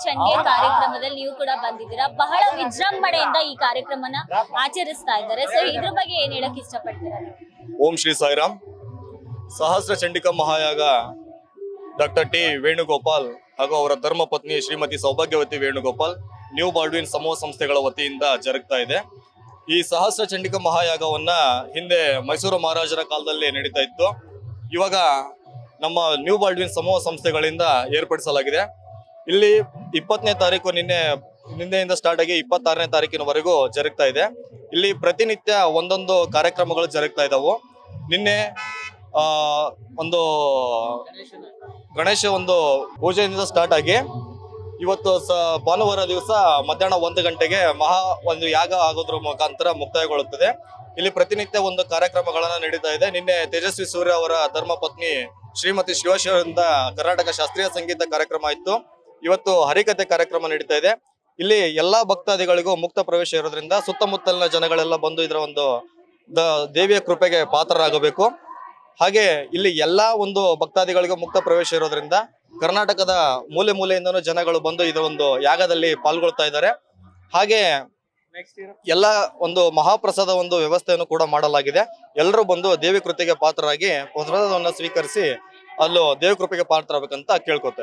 ಚಂಡಿಯ ಕಾರ್ಯಕ್ರಮದಲ್ಲಿ ನೀವು ಕೂಡ ಬಂದಿದ್ದೀರಾ. ಬಹಳ ವಿಜೃಂಭಣೆಯಿಂದ ಈ ಕಾರ್ಯಕ್ರಮನ ಆಚರಿಸ್ತಾ ಇದ್ದಾರೆ. ಸೊ ಇದ್ರ ಬಗ್ಗೆ ಏನ್ ಹೇಳಕ್ ಇಷ್ಟಪಡ್ತೀರಾ? ಓಂ ಶ್ರೀ ಸಾಯಿರಾಮ್. ಸಹಸ್ರ ಚಂಡಿಕಾ ಮಹಾಯಾಗ ಡಾಕ್ಟರ್ ಟಿ ವೇಣುಗೋಪಾಲ್ ಹಾಗೂ ಅವರ ಧರ್ಮ ಪತ್ನಿ ಶ್ರೀಮತಿ ಸೌಭಾಗ್ಯವತಿ ವೇಣುಗೋಪಾಲ್ ನ್ಯೂ ಬಾಲ್ಡ್ವಿನ್ ಸಮೂಹ ಸಂಸ್ಥೆಗಳ ವತಿಯಿಂದ ಜರುಗ್ತಾ ಇದೆ. ಈ ಸಹಸ್ರ ಚಂಡಿಕಾ ಮಹಾಯಾಗವನ್ನ ಹಿಂದೆ ಮೈಸೂರು ಮಹಾರಾಜರ ಕಾಲದಲ್ಲಿ ನಡೀತಾ ಇತ್ತು. ಇವಾಗ ನಮ್ಮ ನ್ಯೂ ಬಾಲ್ಡ್ವಿನ್ ಸಮೂಹ ಸಂಸ್ಥೆಗಳಿಂದ ಏರ್ಪಡಿಸಲಾಗಿದೆ. ಇಲ್ಲಿ 20ನೇ ತಾರೀಕು ನಿನ್ನೆಯಿಂದ ಸ್ಟಾರ್ಟ್ ಆಗಿ 26ನೇ ತಾರೀಕಿನವರೆಗೂ ಜರುಗ್ತಾ ಇದೆ. ಇಲ್ಲಿ ಪ್ರತಿನಿತ್ಯ ಒಂದೊಂದು ಕಾರ್ಯಕ್ರಮಗಳು ಜರುಗ್ತಾ ಇದಾವು. ನಿನ್ನೆ ಒಂದು ಗಣೇಶ ಪೂಜೆಯಿಂದ ಸ್ಟಾರ್ಟ್ ಆಗಿ ಇವತ್ತು ಭಾನುವಾರ ದಿವಸ ಮಧ್ಯಾಹ್ನ 1 ಗಂಟೆಗೆ ಒಂದು ಯಾಗ ಆಗೋದ್ರ ಮುಖಾಂತರ ಮುಕ್ತಾಯಗೊಳ್ಳುತ್ತದೆ. ಇಲ್ಲಿ ಪ್ರತಿನಿತ್ಯ ಒಂದು ಕಾರ್ಯಕ್ರಮಗಳನ್ನ ನಡೀತಾ ಇದೆ. ನಿನ್ನೆ ತೇಜಸ್ವಿ ಸೂರ್ಯ ಅವರ ಧರ್ಮ ಪತ್ನಿ ಶ್ರೀಮತಿ ಶಿವಶಿವರಿಂದ ಕರ್ನಾಟಕ ಶಾಸ್ತ್ರೀಯ ಸಂಗೀತ ಕಾರ್ಯಕ್ರಮ ಇತ್ತು. ಇವತ್ತು ಹರಿಕತೆ ಕಾರ್ಯಕ್ರಮ ನಡೀತಾ ಇದೆ. ಇಲ್ಲಿ ಎಲ್ಲಾ ಭಕ್ತಾದಿಗಳಿಗೂ ಮುಕ್ತ ಪ್ರವೇಶ ಇರೋದ್ರಿಂದ ಸುತ್ತಮುತ್ತಲಿನ ಜನಗಳೆಲ್ಲ ಬಂದು ಇದರ ಒಂದು ದೇವಿಯ ಕೃಪೆಗೆ ಪಾತ್ರರಾಗಬೇಕು. ಹಾಗೆ ಇಲ್ಲಿ ಎಲ್ಲಾ ಒಂದು ಭಕ್ತಾದಿಗಳಿಗೂ ಮುಕ್ತ ಪ್ರವೇಶ ಇರೋದ್ರಿಂದ ಕರ್ನಾಟಕದ ಮೂಲೆ ಮೂಲೆಯಿಂದನೂ ಜನಗಳು ಬಂದು ಇದರ ಒಂದು ಯಾಗದಲ್ಲಿ ಪಾಲ್ಗೊಳ್ತಾ ಇದ್ದಾರೆ. ಹಾಗೆ ಎಲ್ಲ ಒಂದು ಮಹಾಪ್ರಸಾದ ಒಂದು ವ್ಯವಸ್ಥೆಯನ್ನು ಕೂಡ ಮಾಡಲಾಗಿದೆ. ಎಲ್ಲರೂ ಬಂದು ದೇವಿ ಕೃಪೆಗೆ ಪಾತ್ರರಾಗಿ ಪ್ರಸಾದವನ್ನು ಸ್ವೀಕರಿಸಿ ಅಲ್ಲೂ ದೇವಿ ಕೃಪೆಗೆ ಪಾತ್ರರಾಗಬೇಕಂತ ಕೇಳ್ಕೊತಾರೆ.